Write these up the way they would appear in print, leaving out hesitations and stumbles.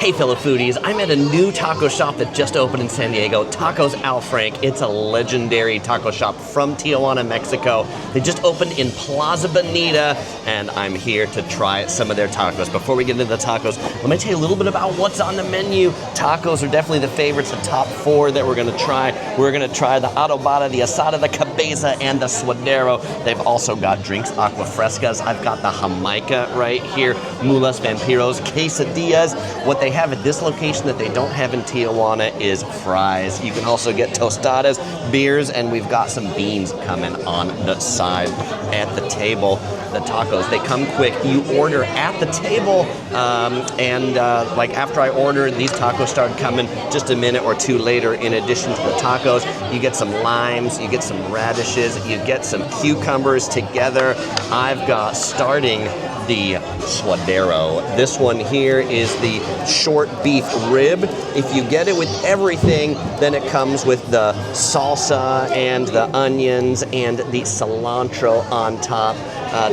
Hey fellow foodies, I'm at a new taco shop that just opened in San Diego, Tacos El Franc. It's a legendary taco shop from Tijuana, Mexico. They just opened in Plaza Bonita, and I'm here to try some of their tacos. Before we get into the tacos, let me tell you a little bit about what's on the menu. Tacos are definitely the favorites, the top four that we're gonna try. We're gonna try the Adobada, the Asada, the Cabeza, and the Suadero. They've also got drinks, agua frescas. I've got the Jamaica right here, mulitas, vampiros, quesadillas. What they have at this location that they don't have in Tijuana is fries. You can also get tostadas, beers, and we've got some beans coming on the side at the table. The tacos, they come quick. You order at the table, like after I ordered, these tacos started coming just a minute or two later. In addition to the tacos, you get some limes, you get some radishes, you get some cucumbers together. I've got starting the Suadero. This one here is the short beef rib. If you get it with everything, then it comes with the salsa and the onions and the cilantro on top.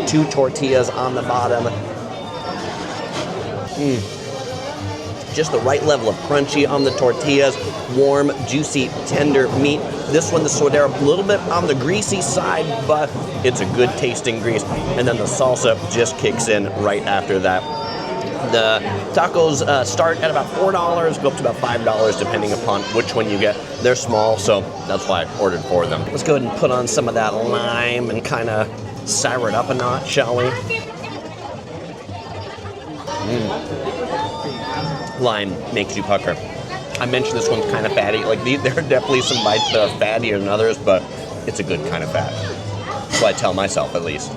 2 tortillas on the bottom. Just the right level of crunchy on the tortillas. Warm, juicy, tender meat. This one, the Suadero, a little bit on the greasy side, but it's a good tasting grease. And then the salsa just kicks in right after that. The tacos start at about $4, go up to about $5 depending upon which one you get. They're small, so that's why I ordered 4 of them. Let's go ahead and put on some of that lime and kind of sour it up a notch, shall we? Lime makes you pucker. I mentioned this one's kind of fatty. Like, there are definitely some bites that are fattier than others, but it's a good kind of fat. So I tell myself, at least.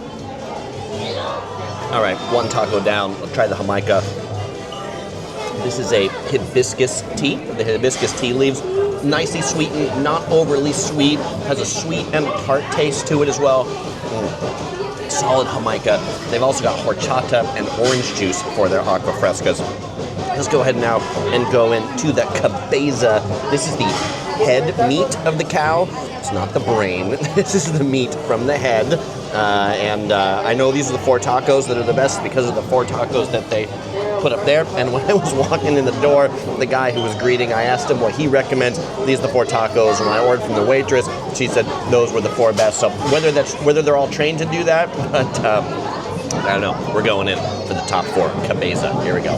All right, 1 taco down. Let's try the Jamaica. This is a hibiscus tea. The hibiscus tea leaves, nicely sweetened, not overly sweet. Has a sweet and tart taste to it as well. Solid Jamaica. They've also got horchata and orange juice for their agua frescas. Let's go ahead now and go into the Cabeza. This is the head meat of the cow. It's not the brain. This is the meat from the head. I know these are the 4 tacos that are the best because of the 4 tacos that they put up there. And when I was walking in the door, the guy who was greeting, I asked him what he recommends. These are the 4 tacos. When I ordered from the waitress, she said those were the 4 best. So whether they're all trained to do that, but I don't know. We're going in for the top 4. Cabeza. Here we go.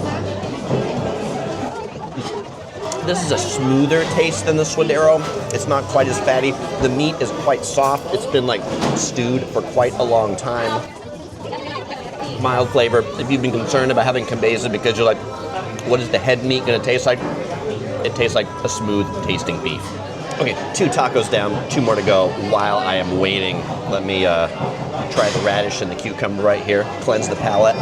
This is a smoother taste than the Suadero. It's not quite as fatty. The meat is quite soft. It's been like stewed for quite a long time. Mild flavor. If you've been concerned about having Cabeza because you're like, what is the head meat going to taste like? It tastes like a smooth tasting beef. Okay, 2 tacos down, 2 more to go. While I am waiting, let me try the radish and the cucumber right here. Cleanse the palate.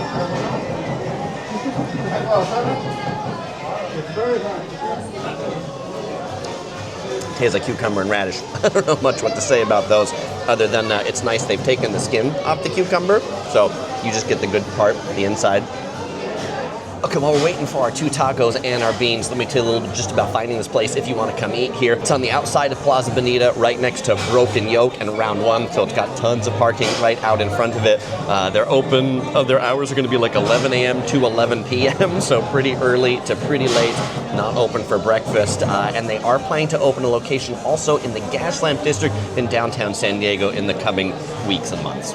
Tastes like cucumber and radish. I don't know much what to say about those other than it's nice they've taken the skin off the cucumber, so you just get the good part, the inside. Okay, while we're waiting for our 2 tacos and our beans, let me tell you a little bit just about finding this place if you want to come eat here. It's on the outside of Plaza Bonita, right next to Rope and Yoke and Round 1, so it's got tons of parking right out in front of it. They're open, their hours are going to be like 11 a.m. to 11 p.m., so pretty early to pretty late, not open for breakfast. And they are planning to open a location also in the Gas Lamp District in downtown San Diego in the coming weeks and months.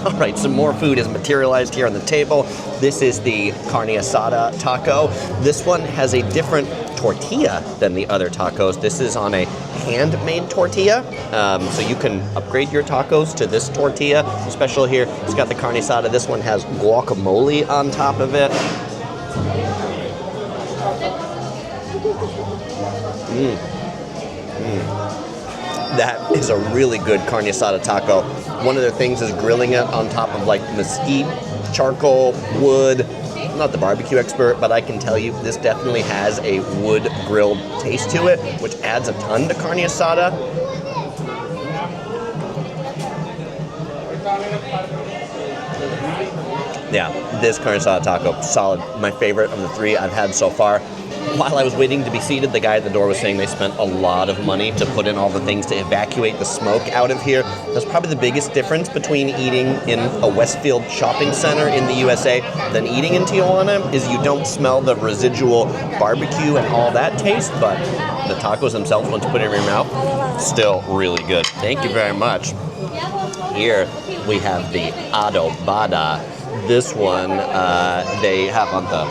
All right, some more food is materialized here on the table. This is the Carne Asada taco. This one has a different tortilla than the other tacos. This is on a handmade tortilla, so you can upgrade your tacos to this tortilla. Special here, it's got the Carne Asada. This one has guacamole on top of it. That is a really good Carne Asada taco. One of their things is grilling it on top of like mesquite, charcoal, wood. I'm not the barbecue expert, but I can tell you this definitely has a wood grilled taste to it, which adds a ton to Carne Asada. Yeah, this Carne Asada taco, solid. My favorite of the 3 I've had so far. while I was waiting to be seated, the guy at the door was saying they spent a lot of money to put in all the things to evacuate the smoke out of here. That's probably the biggest difference between eating in a Westfield shopping center in the USA than eating in Tijuana is you don't smell the residual barbecue and all that taste, but the tacos themselves, once you put it in your mouth, still really good. Thank you very much. Here we have the Adobada. This one they have on the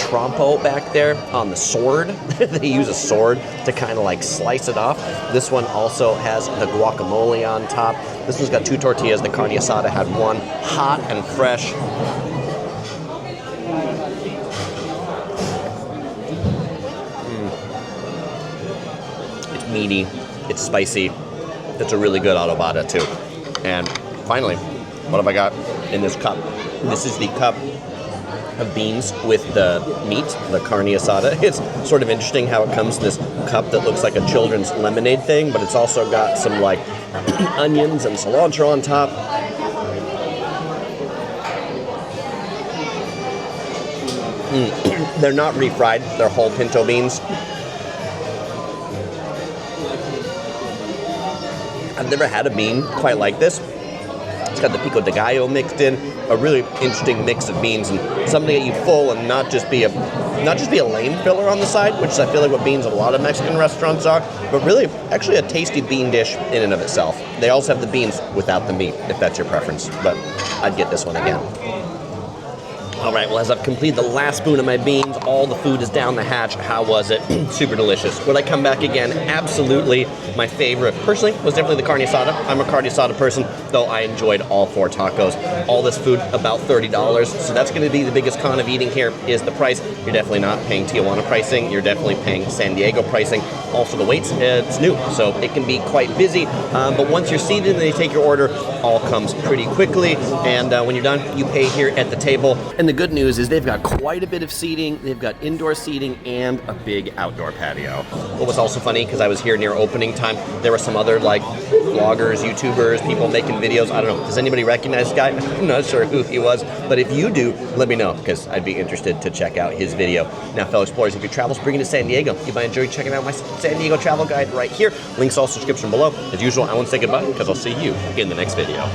trompo back there on the sword. They use a sword to kind of like slice it off. This one also has the guacamole on top. This one's got 2 tortillas. The Carne Asada had 1, hot and fresh. It's meaty, it's spicy. It's a really good adobada too. And finally, what have I got in this cup? This is the cup of beans with the meat, the Carne Asada. It's sort of interesting how it comes in this cup that looks like a children's lemonade thing, but it's also got some like onions and cilantro on top. They're not refried, they're whole pinto beans. I've never had a bean quite like this. It's got the pico de gallo mixed in, a really interesting mix of beans, and something that you full and not just be a lame filler on the side, which is I feel like what beans at a lot of Mexican restaurants are, but really actually a tasty bean dish in and of itself. They also have the beans without the meat, if that's your preference, but I'd get this one again. All right, well, as I've completed the last spoon of my beans, all the food is down the hatch. How was it? Super delicious. Would I come back again? Absolutely. My favorite, personally, was definitely the Carne Asada. I'm a Carne Asada person, though I enjoyed all 4 tacos. All this food, about $30. So that's going to be the biggest con of eating here is the price. You're definitely not paying Tijuana pricing. You're definitely paying San Diego pricing. Also, the waits, it's new, so it can be quite busy. But once you're seated and they take your order, all comes pretty quickly. And when you're done, you pay here at the table. And the good news is they've got quite a bit of seating. They've got indoor seating and a big outdoor patio. What was also funny, because I was here near opening time, there were some other like vloggers, YouTubers, people making videos. I don't know. Does anybody recognize this guy? I'm not sure who he was, but if you do, let me know, because I'd be interested to check out his video. Now, fellow explorers, if your travel's bringing to San Diego, you might enjoy checking out my San Diego travel guide right here. Links all description below. As usual, I want to say goodbye, because I'll see you in the next video.